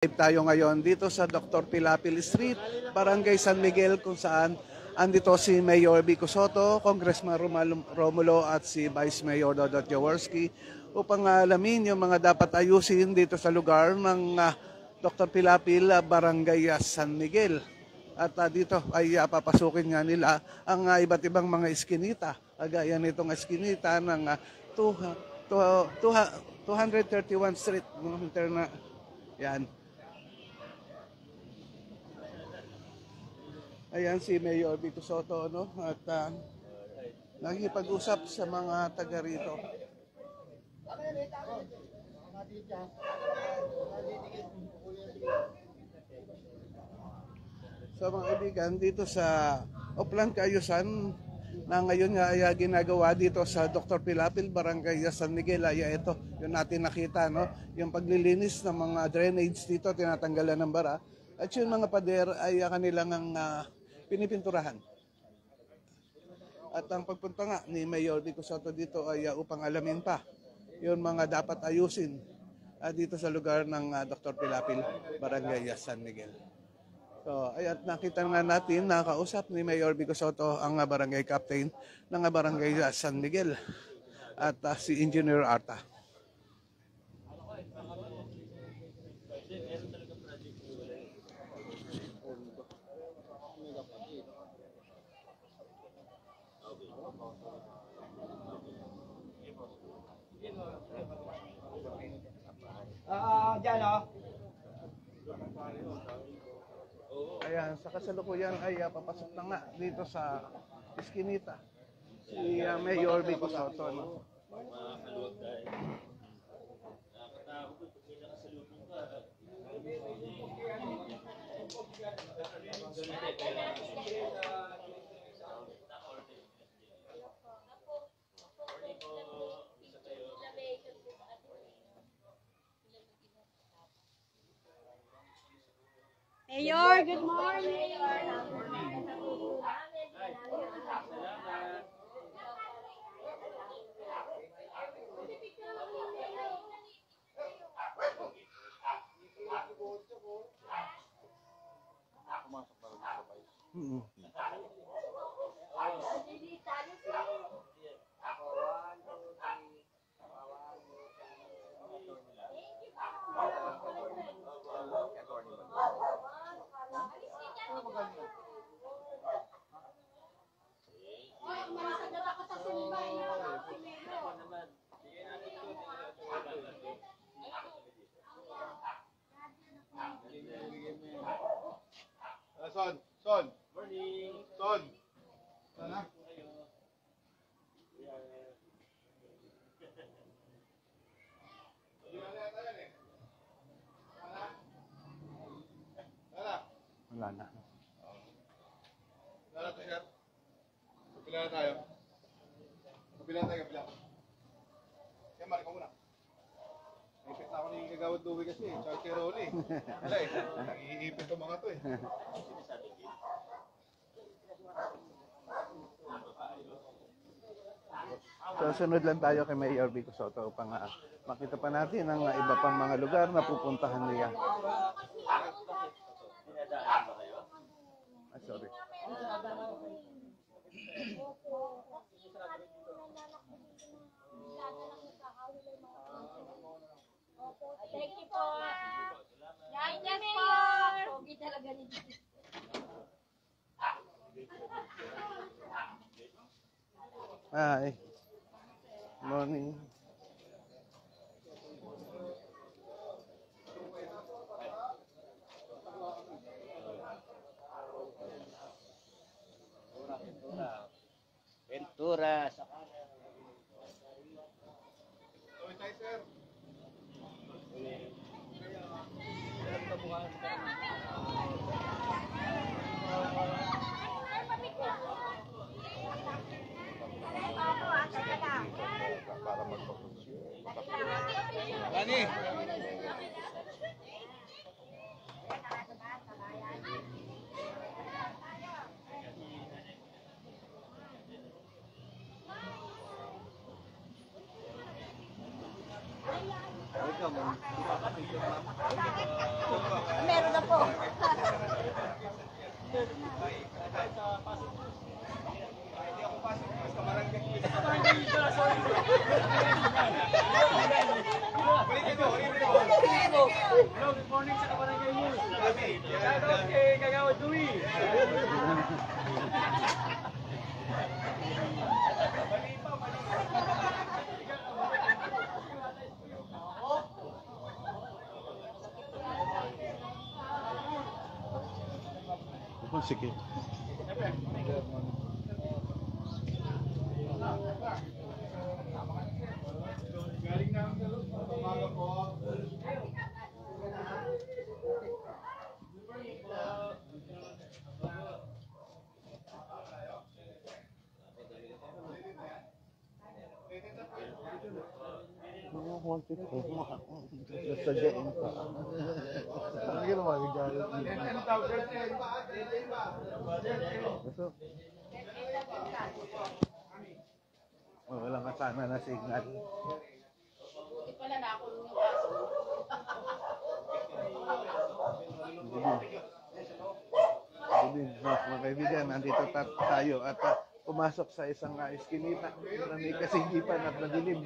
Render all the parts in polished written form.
Live tayo ngayon dito sa Dr. Pilapil Street, Barangay San Miguel, kung saan andito si Mayor Vico Soto, Congressman Romulo at si Vice Mayor Dodot Jaworski upang alamin yung mga dapat ayusin dito sa lugar ng Dr. Pilapil, Barangay San Miguel. At dito ay papasukin nga nila ang iba't ibang mga eskinita, gaya nitong eskinita ng 231 Street, yan. Ayan si Mayor Vico Soto, no? At nakikipag-usap sa mga taga rito. So mga kaibigan, dito sa Oplan Kaayusan na ngayon nga ay ginagawa dito sa Dr. Pilapil, Barangay San Miguel, ay ito, yung natin nakita, no? Yung paglilinis ng mga drainage dito, tinatanggalan ng bara. At yung mga pader ay kanilang pinipinturahan. At ang pagpunta nga ni Mayor Vico Soto dito ay upang alamin pa yung mga dapat ayusin dito sa lugar ng Dr. Pilapil, Barangay San Miguel. So, at nakita nga natin, nakausap ni Mayor Vico Soto ang barangay captain ng Barangay San Miguel at si Engineer Arta. Diyan, oh. Ayan, sa kasalukuyan ay papasok na nga dito sa Eskinita si Mayor Vico Soto, no? Mayor, good morning. Son. Morning. Son. Sana. Wala na. Wala to, sir. Kapila na tayo. Kapila. Kaya mali ka muna. Ipit na ako ng gagawad duwi kasi. Tsaka kay Ronnie. Wala eh. Nag-iipit itong mga to eh. So sunod lang tayo kay Mayor Vico Soto upang makita pa natin ang iba pang mga lugar na pupuntahan niya. Sorry. Thank you po. Yan po. Pogi talaga ni Didi. Hi. Morning. Ventura. Para magpapusyo. Lani! Meron na po. Good morning sa Kabarangay News. Shout out kay Kagawa Dewey. Sige. Galing na ang salot. Umaga po. Sadyain pa. Ang ginawa ni Jared. Ano tawag? Walang kasama na signal. Bakit pala nakulong yung kaso? Mga kaibigan, nandito tayo at pumasok sa isang eskinita na may kasingipan at madilim.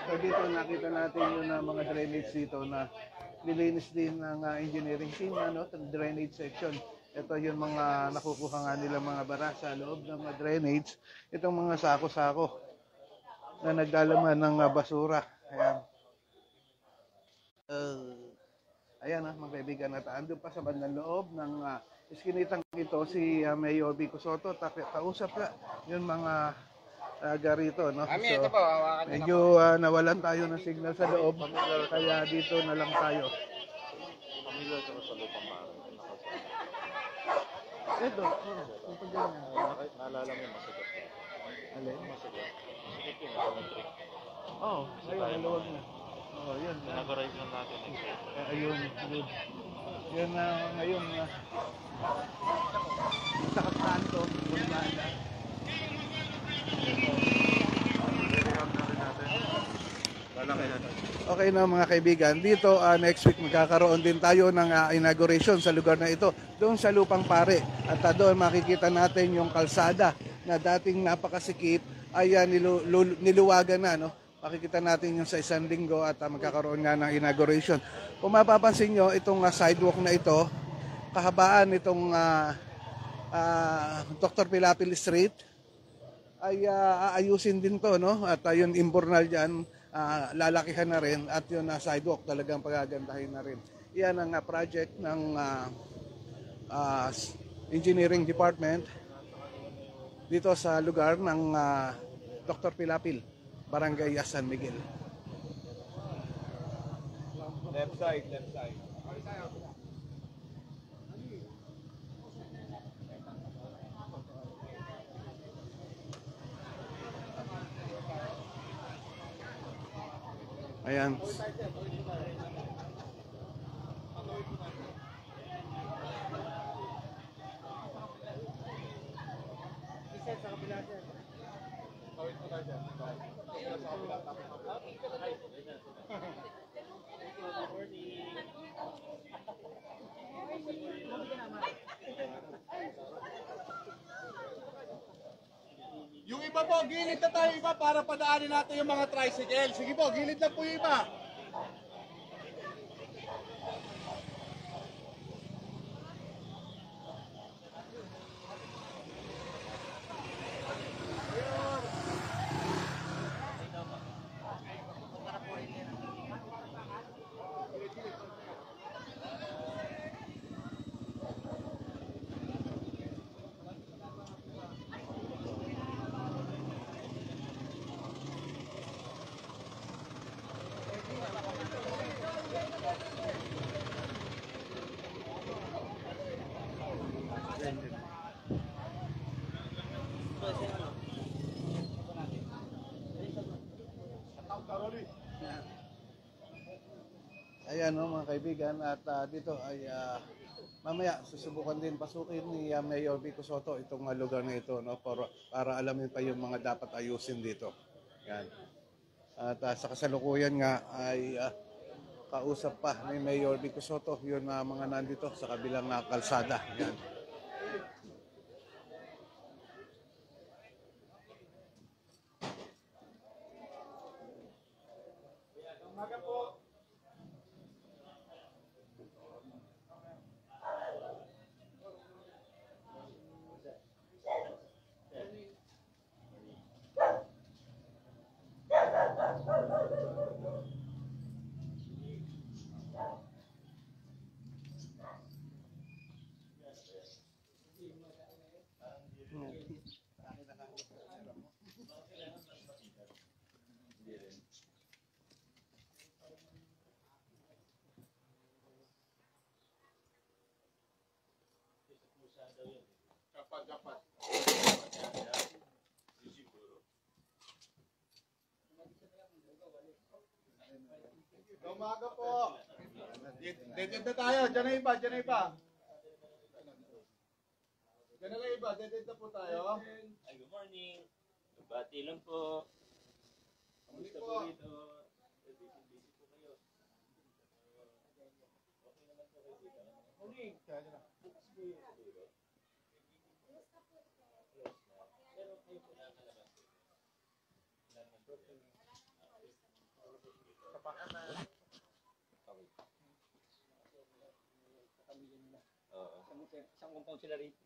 So dito nakita natin yung mga drainage dito na nilinis din ng engineering team, drainage section. Ito yung mga nakukuha nga nila mga bara sa loob ng mga drainage. Itong mga sako-sako na naglalaman ng basura. Ayan. Ayan mga kaibigan, at andun pa sa bandang loob ng iskinitang ito si Mayor Vico Sotto. Kausap ka yung mga taga rito. No? Kami, So, ito po, hawakan niyo na medyo nawalan tayo ng signal sa loob, kaya dito na lang tayo. Pamilya sa lupang maro. Ito, ito ganyan. Naalala mo yung masagot. Alin? Masagot. Masagot yung elementary. Oo, ayun, maluwag na. Oo, yun. Nag-arrive lang natin. Ayun, good. Yun na ngayon na sa kanto, Bulganda. Okay na mga kaibigan, dito next week magkakaroon din tayo ng inauguration sa lugar na ito, doon sa Lupang Pare. At doon makikita natin yung kalsada na dating napakasikip ay niluwagan na. No? Makikita natin yung sa isang linggo at magkakaroon nga ng inauguration. Kung mapapansin nyo, itong sidewalk na ito, kahabaan itong Dr. Pilapil Street, ay aayusin din to, no? At yung imbornal dyan, lalakihan na rin, at yung sidewalk talagang pagagandahin na rin. Yan ang project ng engineering department dito sa lugar ng Dr. Pilapil, Barangay San Miguel. Left side, left side. Ayan. Yung iba po, gilid na tayo iba para padaanin natin yung mga tricycle. Sige po, gilid lang po yung iba. Ayan mga kaibigan, at dito ay mamaya susubukan din pasukin ni Mayor Vico Sotto itong lugar na ito, no, para alamin pa yung mga dapat ayusin dito. Yan. At sa kasalukuyan nga ay kausap pa ni Mayor Vico Soto yun mga nandito sa kabilang kalsada. Yan. Umaga po. Dapat. Umaga po. Deded na tayo. Diyan na iba. Diyan na iba. Deded na po tayo. Ay, good morning. Bati lang po. Kamusta po rito? Busy po kayo. Okay naman po kayo dito. Morning. Pero kayo po nakalabas. Isang compound sila rito.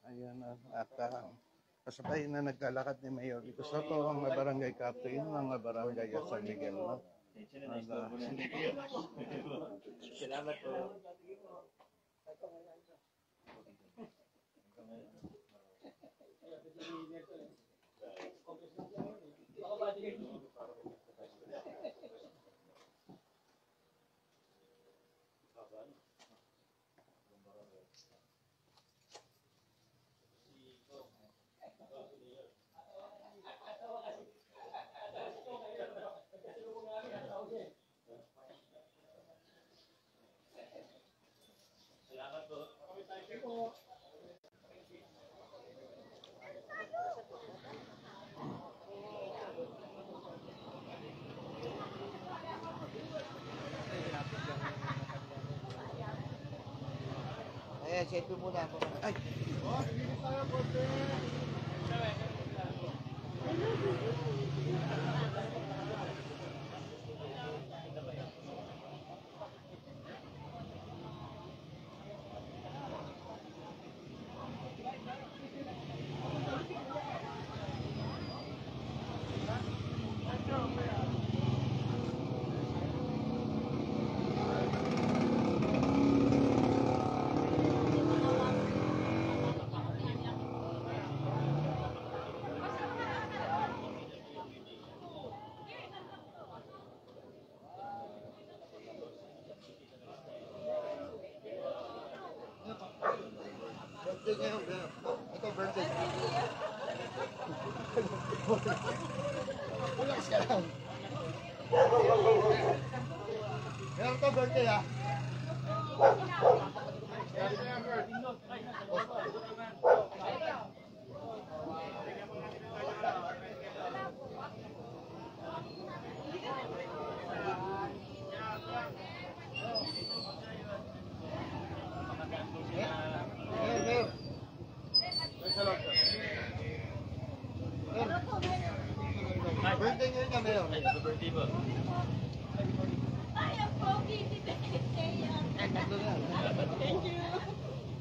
Ayan at kasabay na naglalakad ni Mayor Vico Soto ang mga barangay captain, mga barangay San Miguel. No? Salamat po. Ayan, selfie muna ako. Ay, Oh, sige tayo, bote. Birthday ngayon. Ito, birthday. Relax ka lang. Meron ito, birthday ha. Birthday ngayon niya, Mayor. Birthday po. Ay, ang pogi ni Bea. Tatlo na. Thank you.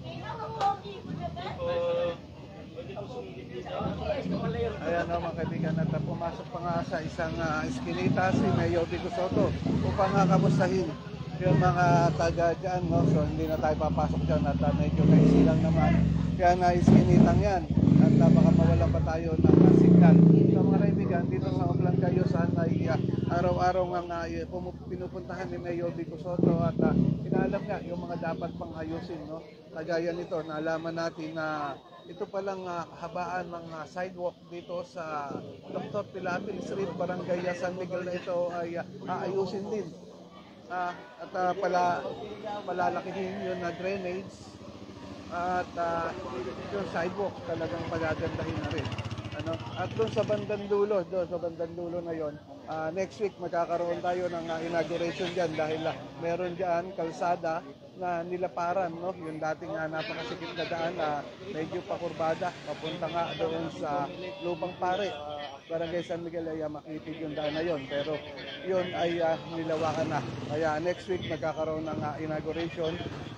Ngayon ang pogi ko na ba? Pwede po sumilip dito. ayan mga kaibigan at pumasok pa nga sa isang eskinita si Mayor Vico Soto upang kamustahin yung mga taga dyan. No? So hindi na tayo papasok dyan at medyo naisi lang naman. Kaya na iskinitang yan at baka mawalan pa tayo ng signal. So mga kaibigan, dito sa Oplan kayo saan ay araw-araw nga pinupuntahan ni Mayor Vico Soto at inaalam nga yung mga dapat pang ayusin. No? Kagaya nito, naalaman natin na ito palang kahabaan ng sidewalk dito sa Dr. Pilapil Street, Barangay San Miguel na ito ay aayusin din. At palalakihin yun na drainage at yung sidewalk talagang pagagandahin na rin. Ano? At doon sa bandang dulo, na yon, next week magkakaroon tayo ng inauguration diyan dahil meron diyan kalsada na nilaparan, no? Yung dating napakasikip na daan na medyo pakurbada papunta nga doon sa Lupang Pare. Barangay San Miguel ay makitid yung daan na yon, pero yun ay nilawakan na. Kaya next week magkakaroon ng inauguration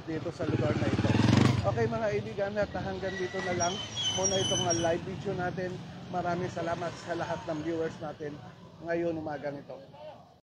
dito sa lugar na ito. Okay mga kaibigan, at hanggang dito na lang muna itong live video natin. Maraming salamat sa lahat ng viewers natin ngayon umagang ito.